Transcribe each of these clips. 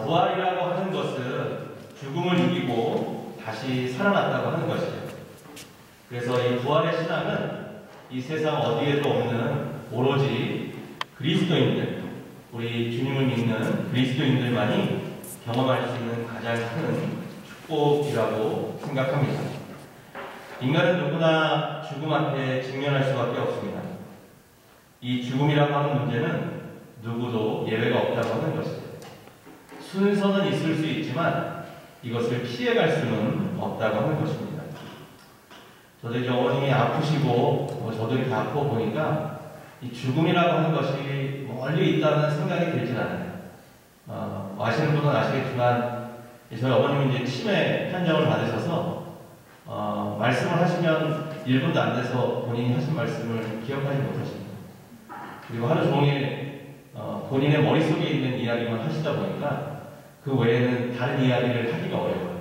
부활이라고 하는 것은 죽음을 이기고 다시 살아났다고 하는 것이죠. 그래서 이 부활의 신앙은 이 세상 어디에도 없는 오로지 그리스도인들, 우리 주님을 믿는 그리스도인들만이 경험할 수 있는 가장 큰 축복이라고 생각합니다. 인간은 누구나 죽음 앞에 직면할 수밖에 없습니다. 이 죽음이라고 하는 문제는 누구도 예외가 없다고 하는 것이죠. 순서는 있을 수 있지만 이것을 피해갈 수는 없다고 하는 것입니다. 저도 이제 어머님이 아프시고 저도 이렇게 아파 보니까 이 죽음이라고 하는 것이 멀리 있다는 생각이 들진 않아요. 아시는 분은 아시겠지만 저희 어머님이 이제 치매 판정을 받으셔서 말씀을 하시면 1분도 안 돼서 본인이 하신 말씀을 기억하지 못하십니다. 그리고 하루 종일 본인의 머릿속에 있는 이야기만 하시다 보니까 그 외에는 다른 이야기를 하기가 어려워요.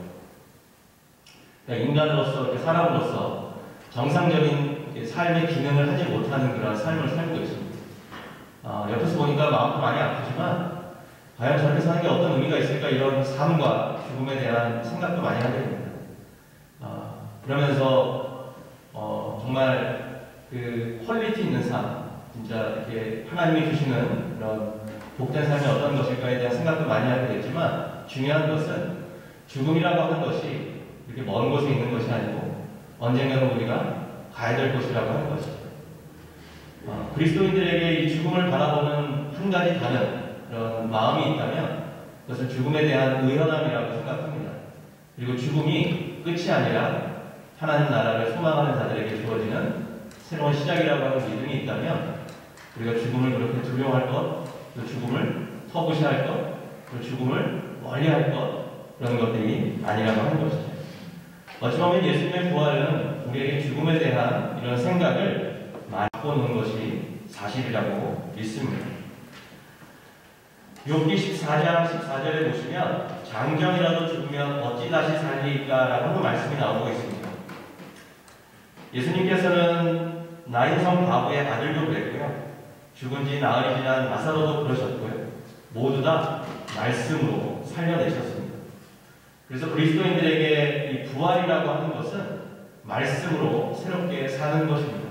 그러니까 인간으로서, 사람으로서 정상적인 삶의 기능을 하지 못하는 그런 삶을 살고 있습니다. 옆에서 보니까 마음도 많이 아프지만 과연 저렇게 사는 게 어떤 의미가 있을까, 이런 삶과 죽음에 대한 생각도 많이 하게 됩니다. 그러면서 정말 그 퀄리티 있는 삶, 진짜 이렇게 하나님이 주시는 그런 복된 삶이 어떤 것일까에 대한 생각도 많이 하게 됐지만, 중요한 것은 죽음이라고 하는 것이 이렇게 먼 곳에 있는 것이 아니고 언젠가는 우리가 가야 될 곳이라고 하는 것이죠. 그리스도인들에게 이 죽음을 바라보는 한 가지 다른 그런 마음이 있다면 그것은 죽음에 대한 의연함이라고 생각합니다. 그리고 죽음이 끝이 아니라 하나님 나라를 소망하는 자들에게 주어지는 새로운 시작이라고 하는 믿음이 있다면 우리가 죽음을 그렇게 두려워할 것, 또 죽음을 터부시할 것, 또 죽음을 멀리할 것, 그런 것들이 아니라고 하는 것이죠. 어찌 보면 예수님의 부활은 우리에게 죽음에 대한 이런 생각을 바꿔놓은 것이 사실이라고 믿습니다. 욥기 14장 14절에 보시면 장정이라도 죽으면 어찌 다시 살리까라는 말씀이 나오고 있습니다. 예수님께서는 나인성 과부의 아들도 그랬고요, 죽은 지 나흘이 지난 나사로도 그러셨고요, 모두 다 말씀으로 살려내셨습니다. 그래서 그리스도인들에게 이 부활이라고 하는 것은 말씀으로 새롭게 사는 것입니다.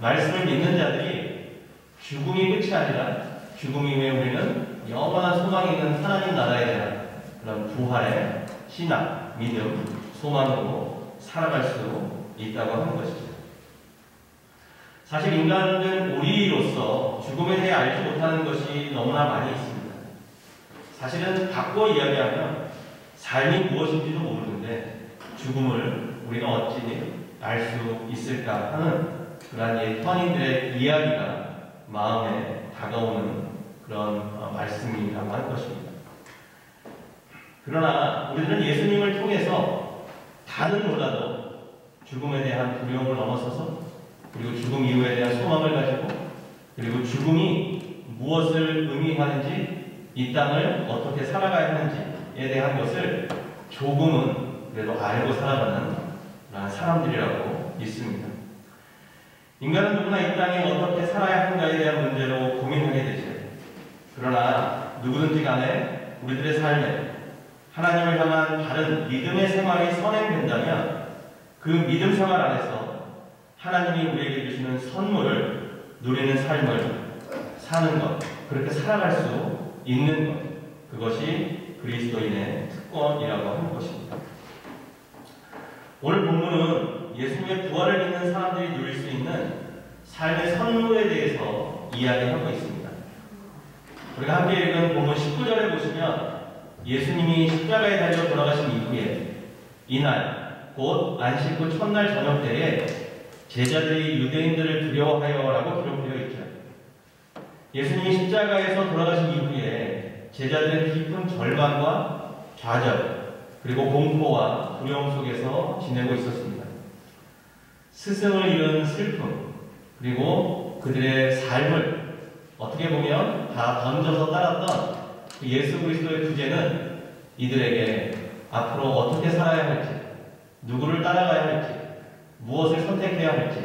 말씀을 믿는 자들이 죽음이 끝이 아니라 죽음 이후에 우리는 영원한 소망이 있는 하나님 나라에 대한 그런 부활의 신앙, 믿음, 소망으로 살아갈 수 있다고 하는 것이죠. 사실 인간은 우리로서 죽음에 대해 알지 못하는 것이 너무나 많이 있습니다. 사실은 바꿔 이야기하면 삶이 무엇인지도 모르는데 죽음을 우리가 어찌 알 수 있을까 하는 그러한 현인들의 이야기가 마음에 다가오는 그런 말씀이라고 할 것입니다. 그러나 우리는 예수님을 통해서 다른 몰라도 죽음에 대한 두려움을 넘어서서, 그리고 죽음 이후에 대한 소망을 가지고, 그리고 죽음이 무엇을 의미하는지, 이 땅을 어떻게 살아가야 하는지에 대한 것을 조금은 그래도 알고 살아가는 그런 사람들이라고 믿습니다. 인간은 누구나 이 땅에 어떻게 살아야 하는가에 대한 문제로 고민하게 되죠. 그러나 누구든지 간에 우리들의 삶에 하나님을 향한 다른 믿음의 생활이 선행된다면 그 믿음 생활 안에서 하나님이 우리에게 주시는 선물을 누리는 삶을 사는 것, 그렇게 살아갈 수 있는 것, 그것이 그리스도인의 특권이라고 하는 것입니다. 오늘 본문은 예수님의 부활을 믿는 사람들이 누릴 수 있는 삶의 선물에 대해서 이야기하고 있습니다. 우리가 함께 읽은 본문 19절에 보시면 예수님이 십자가에 달려 돌아가신 이후에 이날 곧 안식 후 첫날 저녁 때에 제자들이 유대인들을 두려워하여라고 기록되어 있죠. 예수님이 십자가에서 돌아가신 이후에 제자들은 깊은 절망과 좌절, 그리고 공포와 두려움 속에서 지내고 있었습니다. 스승을 잃은 슬픔, 그리고 그들의 삶을 어떻게 보면 다 던져서 따랐던 그 예수 그리스도의 주제는 이들에게 앞으로 어떻게 살아야 할지, 누구를 따라가야 할지, 무엇을 선택해야 할지에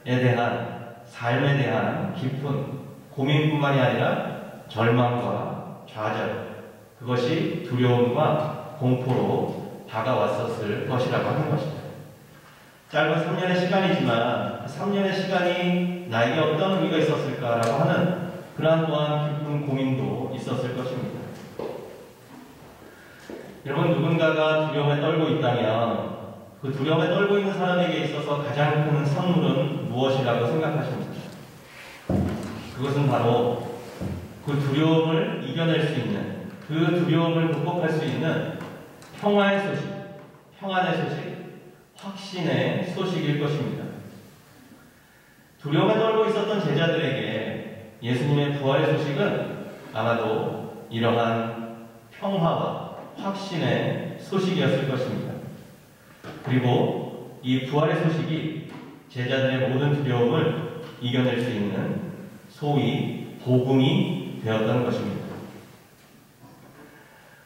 대한 삶에 대한 깊은 고민뿐만이 아니라 절망과 좌절, 그것이 두려움과 공포로 다가왔었을 것이라고 하는 것입니다. 짧은 3년의 시간이지만 3년의 시간이 나에게 어떤 의미가 있었을까라고 하는 그러한 또한 깊은 고민도 있었을 것입니다. 여러분, 누군가가 두려움에 떨고 있다면 그 두려움에 떨고 있는 사람에게 있어서 가장 큰 선물은 무엇이라고 생각하십니까? 그것은 바로 그 두려움을 이겨낼 수 있는, 그 두려움을 극복할 수 있는 평화의 소식, 평안의 소식, 확신의 소식일 것입니다. 두려움에 떨고 있었던 제자들에게 예수님의 부활의 소식은 아마도 이러한 평화와 확신의 소식이었을 것입니다. 그리고 이 부활의 소식이 제자들의 모든 두려움을 이겨낼 수 있는 소위 복음이 되었던 것입니다.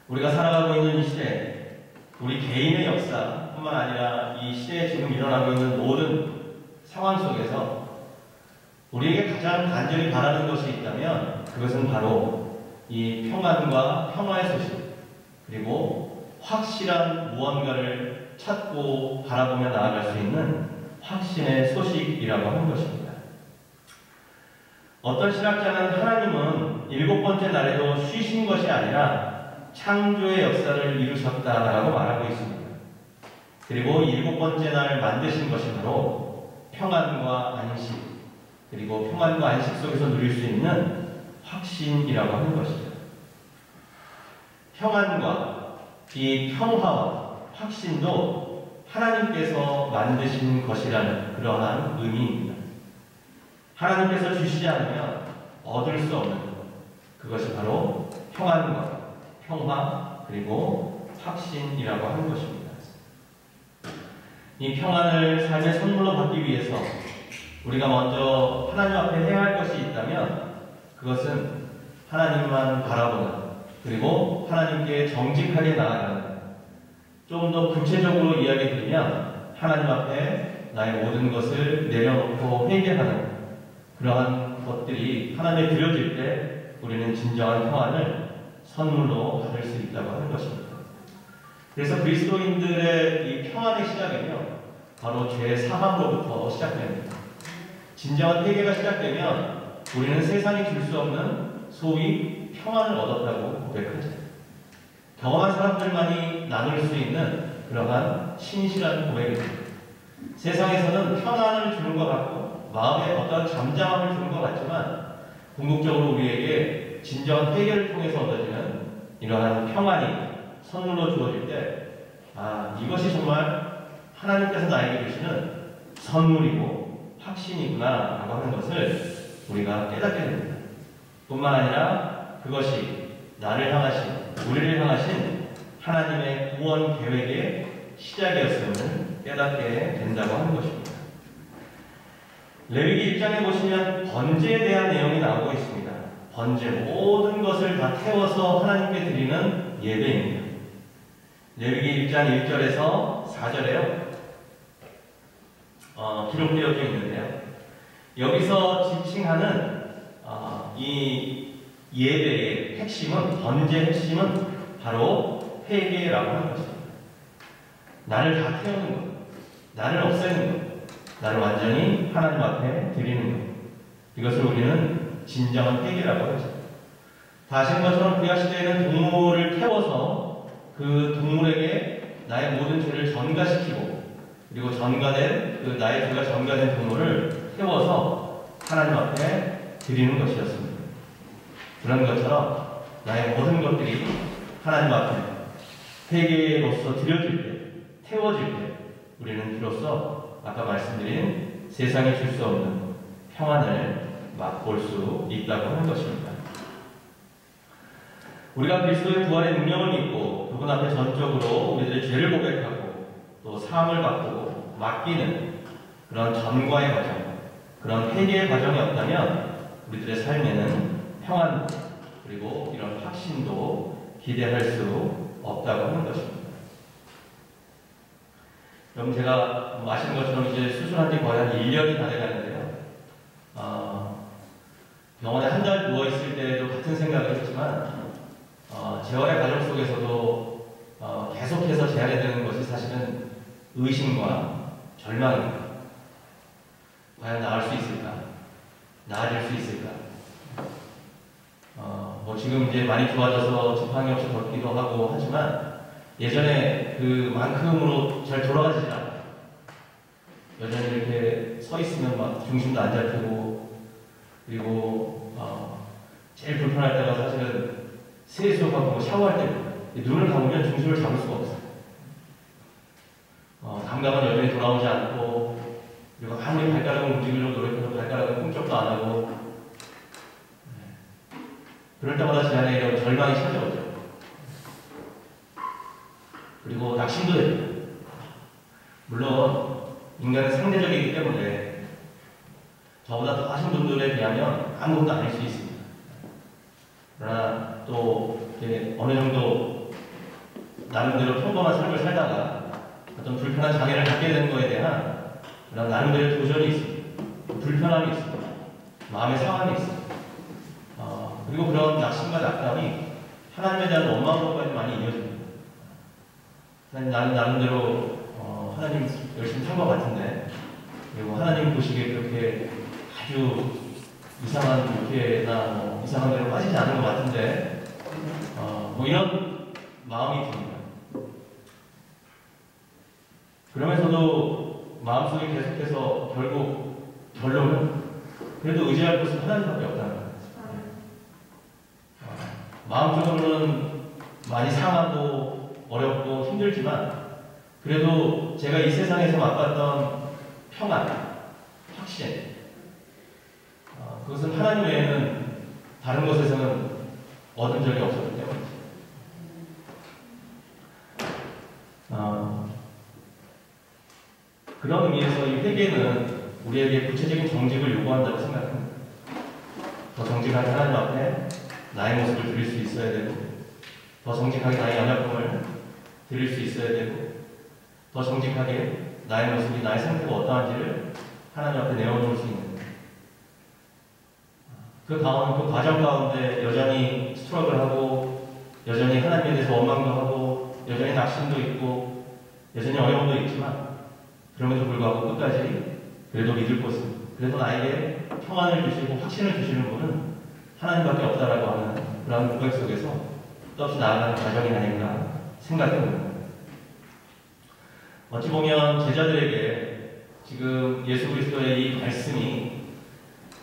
우리가 살아가고 있는 이 시대, 우리 개인의 역사뿐만 아니라 이 시대에 지금 일어나고 있는 모든 상황 속에서 우리에게 가장 간절히 바라는 것이 있다면 그것은 바로 이 평안과 평화의 소식, 그리고 확실한 무언가를 찾고 바라보며 나아갈 수 있는 확신의 소식이라고 하는 것입니다. 어떤 신학자는 하나님은 7번째 날에도 쉬신 것이 아니라 창조의 역사를 이루셨다라고 말하고 있습니다. 그리고 7번째 날 만드신 것이 바로 평안과 안식, 그리고 평안과 안식 속에서 누릴 수 있는 확신이라고 하는 것이죠. 평안과 이 평화와 확신도 하나님께서 만드신 것이라는 그러한 의미입니다. 하나님께서 주시지 않으면 얻을 수 없는 것, 그것이 바로 평안과 평화 그리고 확신이라고 하는 것입니다. 이 평안을 삶의 선물로 받기 위해서 우리가 먼저 하나님 앞에 해야 할 것이 있다면 그것은 하나님만 바라보는, 그리고 하나님께 정직하게 나아가는, 좀 더 구체적으로 이야기 드리면 하나님 앞에 나의 모든 것을 내려놓고 회개하는 그러한 것들이 하나님에 드려질 때 우리는 진정한 평안을 선물로 받을 수 있다고 하는 것입니다. 그래서 그리스도인들의 이 평안의 시작은요, 바로 죄 사함으로부터 시작됩니다. 진정한 회개가 시작되면 우리는 세상이 줄 수 없는 소위 평안을 얻었다고 고백하죠. 경험한 사람들만이 나눌 수 있는 그러한 신실한 고백입니다. 세상에서는 평안을 주는 것 같고 마음에 어떤 잠잠함을 주는 것 같지만 궁극적으로 우리에게 진정한 회개를 통해서 얻어지는 이러한 평안이 선물로 주어질 때, 이것이 정말 하나님께서 나에게 주시는 선물이고 확신이구나 라고 하는 것을 우리가 깨닫게 됩니다. 뿐만 아니라 그것이 나를 향하신, 우리를 향하신 하나님의 구원 계획의 시작이었음을 깨닫게 된다고 하는 것입니다. 레위기 1장에 보시면 번제에 대한 내용이 나오고 있습니다. 번제, 모든 것을 다 태워서 하나님께 드리는 예배입니다. 레위기 1장 1절에서 4절에요. 기록되어져 있는데요. 여기서 지칭하는 이 예배의 핵심은, 번제의 핵심은 바로 회개라고 하는 것입니다. 나를 다 태우는 것, 나를 없애는 것, 나를 완전히 하나님 앞에 드리는 것, 이것을 우리는 진정한 회개라고 하죠. 다 아시는 것처럼 구약 시대에는 동물을 태워서 그 동물에게 나의 모든 죄를 전가시키고, 그리고 전가된 그 나의 죄가 전가된 동물을 태워서 하나님 앞에 드리는 것이었습니다. 그런 것처럼 나의 모든 것들이 하나님 앞에 회개로서 드려질 때, 태워질 때 우리는 비로소 아까 말씀드린 세상에 줄 수 없는 평안을 맛볼 수 있다고 하는 것입니다. 우리가 그리스도의 부활의 능력을 믿고 그분 앞에 전적으로 우리들의 죄를 고백하고 또 사함을 받고 맡기는 그런 전과의 과정, 그런 회개의 과정이 없다면 우리들의 삶에는 평안 그리고 이런 확신도 기대할 수 없다고 하는 것입니다. 그럼 제가 아시는 것처럼 이제 수술한 지 거의 한 1년이 다 돼가는데요. 병원에 한 달 누워있을 때도 같은 생각을 했지만 재활의 과정 속에서도 계속해서 제한이 되는 것이 사실은 의심과 절망입니다. 과연 나을 수 있을까? 나아질 수 있을까? 뭐 지금 이제 많이 좋아져서 지팡이 없이 걷기도 하고 하지만 예전에 그만큼으로 잘 돌아가지지 않아요. 여전히 이렇게 서 있으면 막 중심도 안 잡히고, 그리고 제일 불편할 때가 사실은 세수하고 샤워할 때입니다. 눈을 감으면 중심을 잡을 수가 없어요. 감각은 여전히 돌아오지 않고, 그리고 아무리 발가락을 움직이려고 노력해도 발가락은 꿈쩍도 안 하고, 그럴 때마다 제 안에 이런 절망이 찾아오죠. 그리고 낙심도 됩니다. 물론 인간은 상대적이기 때문에 저보다 더 하신 분들에 비하면 아무것도 아닐 수 있습니다. 그러나 또 어느 정도 나름대로 평범한 삶을 살다가 어떤 불편한 장애를 갖게 되는 것에 대한 그런 나름대로 도전이 있습니다. 불편함이 있습니다. 마음의 상함이 있습니다. 그리고 그런 낙심과 낙담이 하나님에 대한 원망으로까지 많이 이어집니다. 나는 나름대로 하나님 열심히 산 것 같은데, 그리고 하나님 보시기에 그렇게 아주 이상한 목회나 뭐 이상한 데로 빠지지 않은 것 같은데, 뭐 이런 마음이 듭니다. 그러면서도 마음속에 계속해서 결론은 그래도 의지할 곳은 하나님밖에 없다는 거예요. 마음적으로는 많이 상하고 어렵고 힘들지만 그래도 제가 이 세상에서 맛봤던 평안, 확신, 그것은 하나님 외에는 다른 곳에서는 얻은 적이 없었기 때문이죠. 그런 의미에서 이 회개는 우리에게 구체적인 정직을 요구한다고 생각합니다. 더 정직하게 하나님 앞에 나의 모습을 드릴 수 있어야 되고, 더 정직하게 나의 연약함을 드릴 수 있어야 되고, 더 정직하게 나의 모습이, 나의 상태가 어떠한지를 하나님 앞에 내어놓을 수 있는, 그 과정 가운데 여전히 스트러글하고, 여전히 하나님에 대해서 원망도 하고, 여전히 낙심도 있고, 여전히 어려움도 있지만, 그럼에도 불구하고 끝까지 그래도 믿을 것은, 그래도 나에게 평안을 주시고 확신을 주시는 분은 하나님밖에 없다라고 하는 그런 고백 속에서 끝없이 나아가는 과정이 아닌가 생각해 봅니다. 어찌 보면 제자들에게 지금 예수 그리스도의 이 말씀이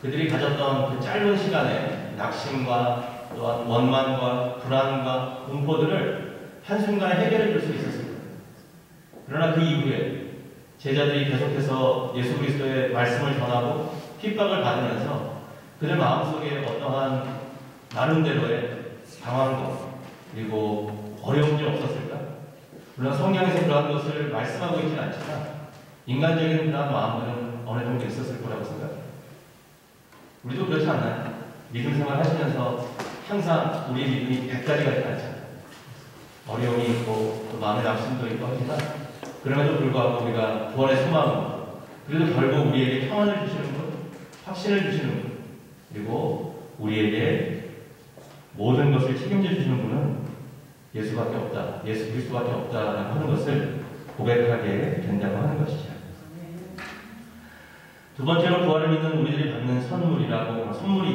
그들이 가졌던 그 짧은 시간에 낙심과 또한 원망과 불안과 공포들을 한순간에 해결해 줄 수 있었습니다. 그러나 그 이후에 제자들이 계속해서 예수 그리스도의 말씀을 전하고 핍박을 받으면서 그들 마음속에 어떠한 나름대로의 방황과 그리고 어려움이 없었을까? 물론 성경에서 그러한 것을 말씀하고 있지는 않지만 인간적인 그러한 마음들은 어느 정도 있었을 거라고 생각합니다. 우리도 그렇지 않나요? 믿음 생활 하시면서 항상 우리의 믿음이 100가지가 되지 않잖아요. 어려움이 있고 또 마음의 낙심도 있고 하지만 그럼에도 불구하고 우리가 구원의 소망으로 그래도 결국 우리에게 평안을 주시는 분, 확신을 주시는 분, 그리고 우리에게 모든 것을 책임져 주시는 분은 예수밖에 없다, 예수 그리스도밖에 없다라고 하는 것을 고백하게 된다고 하는 것이죠. 두 번째로 부활을 믿는 우리들이 받는 선물이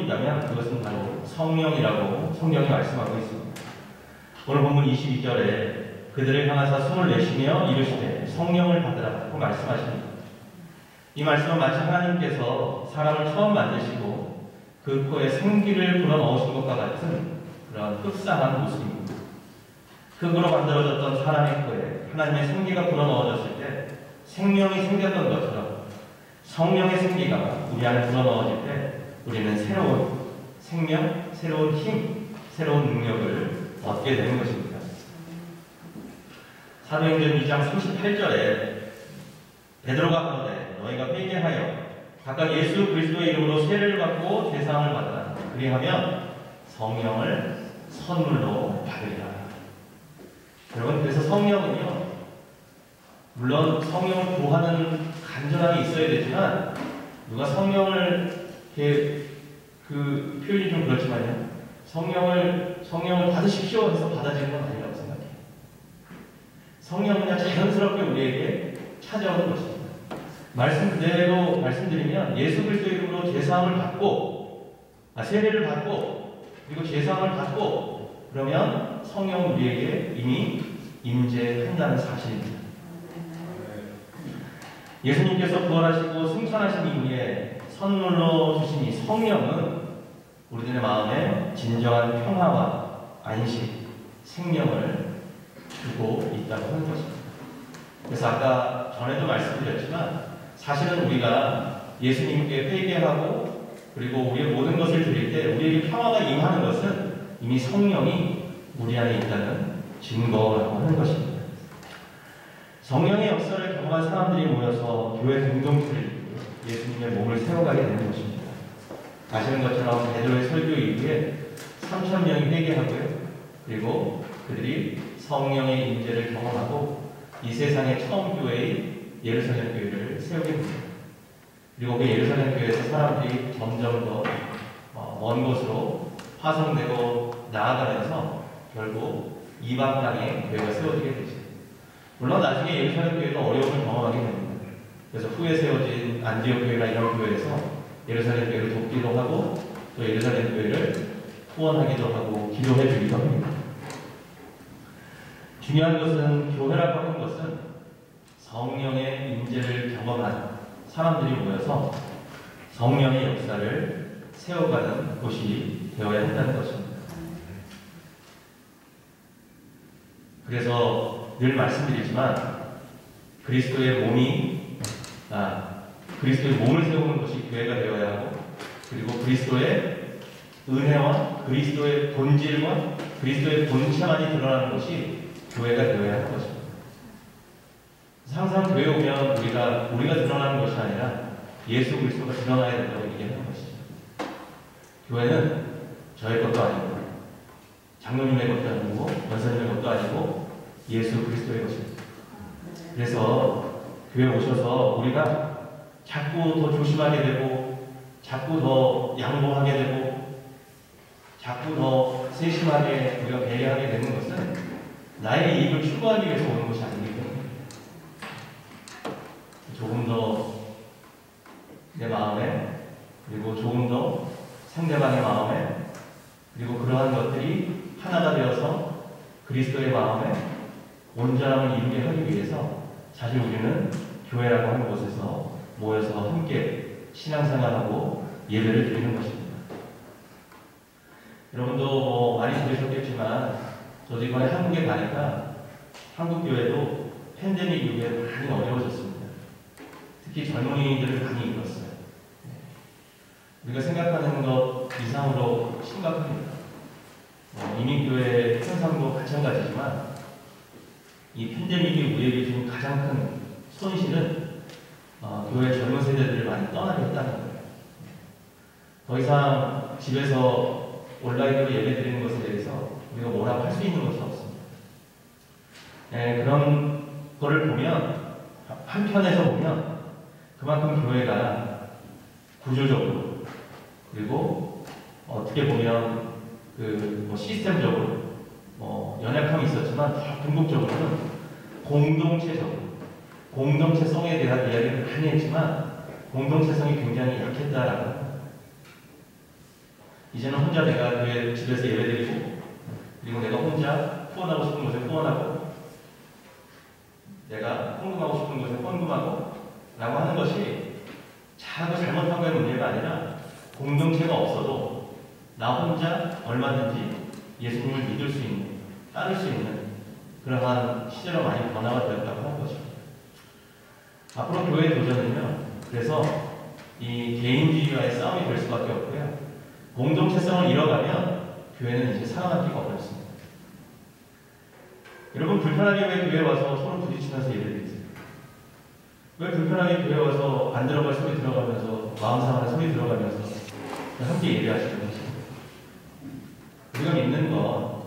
있다면 그것은 바로 성령이라고 성경이 말씀하고 있습니다. 오늘 본문 22절에 그들을 향하사 숨을 내쉬며 이르시되 성령을 받으라고 말씀하십니다. 이 말씀은 마치 하나님께서 사람을 처음 만드시고 그 코에 생기를 불어넣으신 것과 같은 그런 흡사한 모습입니다. 흙으로 만들어졌던 사람의 코에 하나님의 생기가 불어넣어졌을 때 생명이 생겼던 것처럼 성령의 생기가 우리 안에 불어넣어질 때 우리는 새로운 생명, 새로운 힘, 새로운 능력을 얻게 되는 것입니다. 사도행전 2장 38절에 베드로가 가로되 너희가 회개하여 각각 예수 그리스도의 이름으로 세례를 받고 죄사함을 받으라. 그리하면 성령을 선물로 받으리라. 여러분, 그래서 성령은요, 물론 성령을 구하는 간절함이 있어야 되지만 누가 성령을 이렇게 그 표현이 좀 그렇지만요, 성령을 받으십시오 해서 받아지는 건 아니라고 생각해요. 성령은 그냥 자연스럽게 우리에게 찾아오는 것입니다. 말씀 그대로 말씀드리면 예수 그리스도 이름으로 제사함을 받고 세례를 받고 그리고 제사함을 받고 그러면 성령 우리에게 이미 임재한다는 사실입니다. 예수님께서 부활하시고 승천하신 이후에 선물로 주신 이 성령은 우리들의 마음에 진정한 평화와 안식, 생명을 주고 있다고 하는 것입니다. 그래서 아까 전에도 말씀드렸지만 사실은 우리가 예수님께 회개하고 그리고 우리의 모든 것을 드릴 때 우리에게 평화가 임하는 것은 이미 성령이 우리 안에 있다는 증거라고 하는 것입니다. 성령의 역사를 경험한 사람들이 모여서 교회 공동체를 이루고 예수님의 몸을 세워가게 되는 것입니다. 아시는 것처럼 베드로의 설교 이후에 3,000명이 회개하고요. 그리고 그들이 성령의 임재를 경험하고 이 세상의 처음 교회인 예루살렘 교회를 세우게 됩니다. 그리고 그 예루살렘 교회에서 사람들이 점점 더 먼 곳으로 파송되고 나아가면서 결국 이방 땅에 교회가 세워지게 되죠. 물론 나중에 예루살렘 교회도 어려움을 경험하게 됩니다. 그래서 후에 세워진 안디옥 교회나 이런 교회에서 예루살렘 교회를 돕기도 하고 또 예루살렘 교회를 후원하기도 하고 기도해 주기도 합니다. 중요한 것은 교회라고 하는 것은 성령의 임재를 경험한 사람들이 모여서 성령의 역사를 세워가는 곳이 되어야 한다는 것입니다. 그래서 늘 말씀드리지만 그리스도의 몸을 세우는 것이 교회가 되어야 하고 그리고 그리스도의 은혜와 그리스도의 본질과 그리스도의 본체만이 드러나는 것이 교회가 되어야 하는 것입니다. 항상 교회 오면 우리가 드러나는 것이 아니라 예수 그리스도가 드러나야 된다고 얘기하는 것이죠. 교회는 저의 것도 아니고 장로님의 것도 아니고 원사님의 것도 아니고 예수 그리스도의 것입니다. 그래서 교회 오셔서 우리가 자꾸 더 조심하게 되고 자꾸 더 양보하게 되고 자꾸 더 세심하게 우리가 배려하게 되는 것은 나의 이익을 추구하기 위해서 오는 것이 아니기 때문에 조금 더 내 마음에 그리고 조금 더 상대방의 마음에 그리고 그러한 것들이 하나가 되어서 그리스도의 마음에 온전함을 이루게 하기 위해서 사실 우리는 교회라고 하는 곳에서 모여서 함께 신앙생활하고 예배를 드리는 것입니다. 여러분도 많이 들으셨겠지만 저도 이번에 한국에 가니까 한국 교회도 팬데믹 이후에 많이 어려워졌습니다. 특히 젊은이들을 많이 잃었어요. 우리가 생각하는 것 이상으로 심각합니다. 이민교회 현상도 마찬가지지만 이 팬데믹이 우리에게 준 가장 큰 손실은 교회 젊은 세대들을 많이 떠나게 했다는 거예요. 더 이상 집에서 온라인으로 예배드리는 것에 대해서 우리가 뭐라고 할 수 있는 것이 없습니다. 그런 거를 보면 한편에서 보면 그만큼 교회가 구조적으로 그리고 어떻게 보면 시스템적으로 연약함이 있었지만 더 궁극적으로는 공동체성에 대한 이야기를 많이 했지만 공동체성이 굉장히 약했다라고 합니다. 이제는 혼자 내가 교회 집에서 예배드리고 그리고 내가 혼자 후원하고 싶은 곳에 후원하고 내가 헌금하고 싶은 곳에 헌금하고 라고 하는 것이 잘하고 잘못하고의 문제가 아니라 공동체가 없어도 나 혼자 얼마든지 예수님을 믿을 수 있는, 따를 수 있는 그러한 시대로 많이 변화가 되었다고 하는 것입니다. 앞으로 교회의 도전은요, 그래서 이 개인주의와의 싸움이 될 수밖에 없고요. 공동체성을 잃어가면 교회는 이제 살아남기가 어렵습니다. 여러분 불편하게 왜 교회에 와서 서로 부딪히면서 예배드리세요? 왜 불편하게 교회에 와서 안 들어갈 소리 들어가면서 마음 상하는 소리 들어가면서 함께 예배하시는 것입니다. 우리가 믿는 건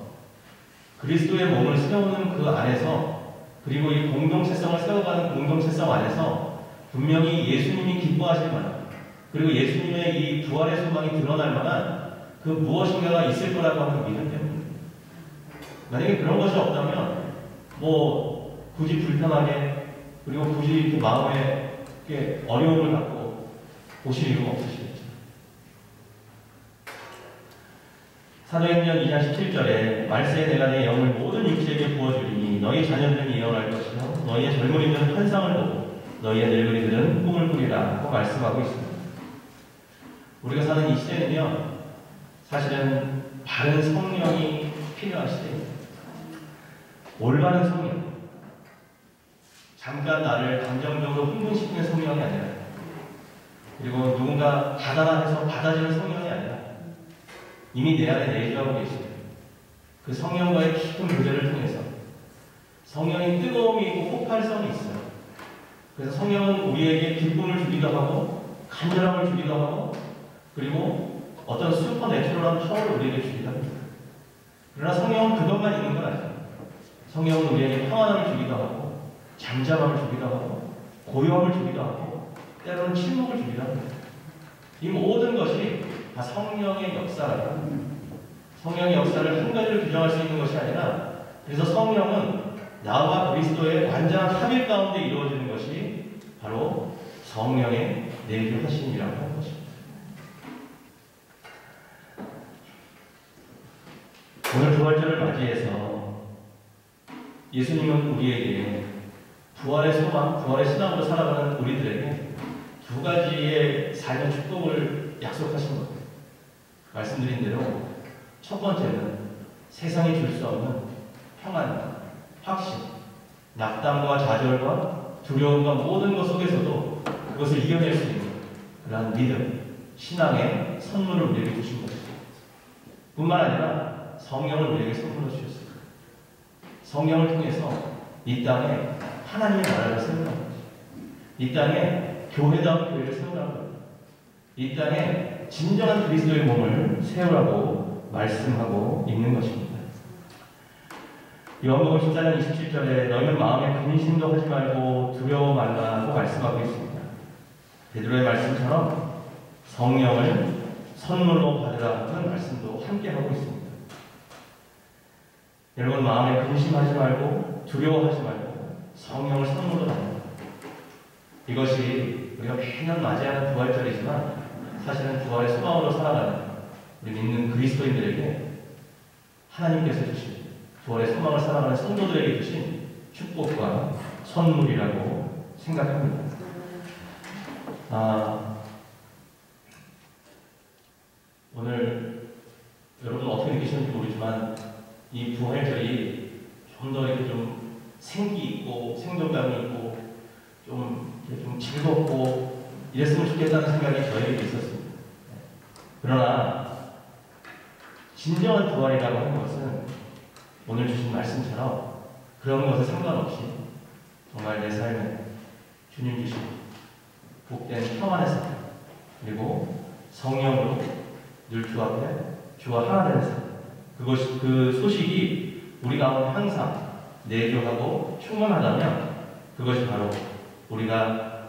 그리스도의 몸을 세우는 그 안에서 그리고 이 공동체성을 세워가는 공동체성 안에서 분명히 예수님이 기뻐하실 만한 그리고 예수님의 이 부활의 소망이 드러날 만한 그 무엇인가가 있을 거라고 하는 믿음 때문에. 만약에 그런 것이 없다면 뭐 굳이 불편하게 그리고 굳이 그 마음에 어려움을 갖고 보실 이유가 없으시겠죠. 사도행전 2장 17절에 말세에 내가 내 영을 모든 육체에게 부어주리니 너희 자녀들은 예언할 것이요 너희의 젊은이들은 환상을 보고 너희의 늙은이들은 꿈을 꾸리라 하고 말씀하고 있습니다. 우리가 사는 이 시대는요, 사실은 바른 성령이 필요한 시대입니다. 올바른 성령, 잠깐 나를 감정적으로 흥분시키는 성령이 아니라, 그리고 누군가 받아라해서 받아주는 성령이 아니라 이미 내 안에 내주하고 계신 그 성령과의 깊은 교제를 통해서 성령의 뜨거움이 있고 폭발성이 있어요. 그래서 성령은 우리에게 기쁨을 주기도 하고 간절함을 주기도 하고 그리고 어떤 슈퍼내추럴한 파워를 우리에게 주기도 합니다. 그러나 성령은 그것만 있는 건 아니에요. 성령은 우리에게 평안함을 주기도 하고 잠잠함을 주기도 하고 고요함을 주기도 하고 때로는 침묵을 주기도 합니다. 이 모든 것이 다 성령의 역사예요. 성령의 역사를 한 가지로 규정할 수 있는 것이 아니라 그래서 성령은 나와 그리스도의 완전한 합일 가운데 이루어지는 것이 바로 성령의 내주하심이라고 하는 것입니다. 오늘 부활절을 맞이해서 예수님은 우리에게 부활의 소망, 부활의 신앙으로 살아가는 우리들에게 두 가지의 삶의 축복을 약속하신 겁니다. 말씀드린 대로 첫 번째는 세상이 줄 수 없는 평안과 확신, 낙담과 좌절과 두려움과 모든 것 속에서도 그것을 이겨낼 수 있는 그러한 믿음, 신앙의 선물을 우리에게 주신 것입니다. 뿐만 아니라 성령을 우리에게 선물로 주셨습니다. 성령을 통해서 이 땅에 하나님의 나라를 세우라는 것입니다. 이 땅에 교회다운 교회를 세우라는 겁니다. 이 땅에 진정한 그리스도의 몸을 세우라고 말씀하고 있는 것입니다. 요한복음 14장 27절에 너희는 마음에 근심도 하지 말고 두려워 말라고 말씀하고 있습니다. 베드로의 말씀처럼 성령을 선물로 받으라는 말씀도 함께 하고 있습니다. 여러분 마음에 근심하지 말고 두려워하지 말고 성령을 선물로 받는다. 이것이 우리가 매년 맞이하는 부활절이지만 사실은 부활의 소망으로 살아가는 우리 믿는 그리스도인들에게 하나님께서 주신 부활의 소망을 살아가는 성도들에게 주신 축복과 선물이라고 생각합니다. 오늘 여러분 어떻게 느끼시는지 모르지만 이 부활절이 좀 더 이렇게 좀 생기 있고 생동감이 있고 좀 즐겁고 이랬으면 좋겠다는 생각이 저에게 있었습니다. 그러나 진정한 부활이라고 하는 것은 오늘 주신 말씀처럼 그런 것에 상관없이 정말 내 삶에 주님 주신 복된 평안의 삶 그리고 성령으로 늘 주 앞에 주와 하나 되는 삶 그 소식이 우리 가운데 항상 내주하고 충만하다면 그것이 바로 우리가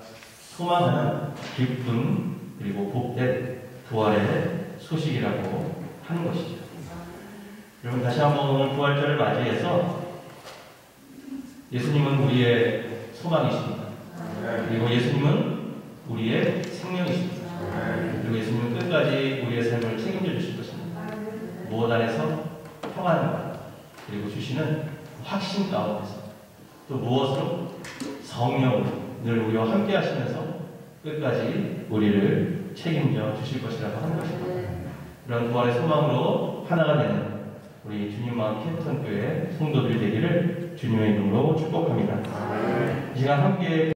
소망하는 기쁨 그리고 복된 부활의 소식이라고 하는 것이죠. 여러분 다시 한번 오늘 부활절을 맞이해서 예수님은 우리의 소망이십니다. 그리고 예수님은 우리의 생명이십니다. 그리고 예수님은 끝까지 우리의 삶을 책임져 주실 것입니다. 무엇 안에서 평안과 그리고 주시는 확신 가운데서 또 무엇으로 성령으로 늘 우리와 함께 하시면서 끝까지 우리를 책임져 주실 것이라고 하는 것입니다. 그런 부활의 소망으로 하나가 되는 우리 주님 마음 캐스턴 교회 성도들이 되기를 주님의 이름으로 축복합니다. 이 시간 함께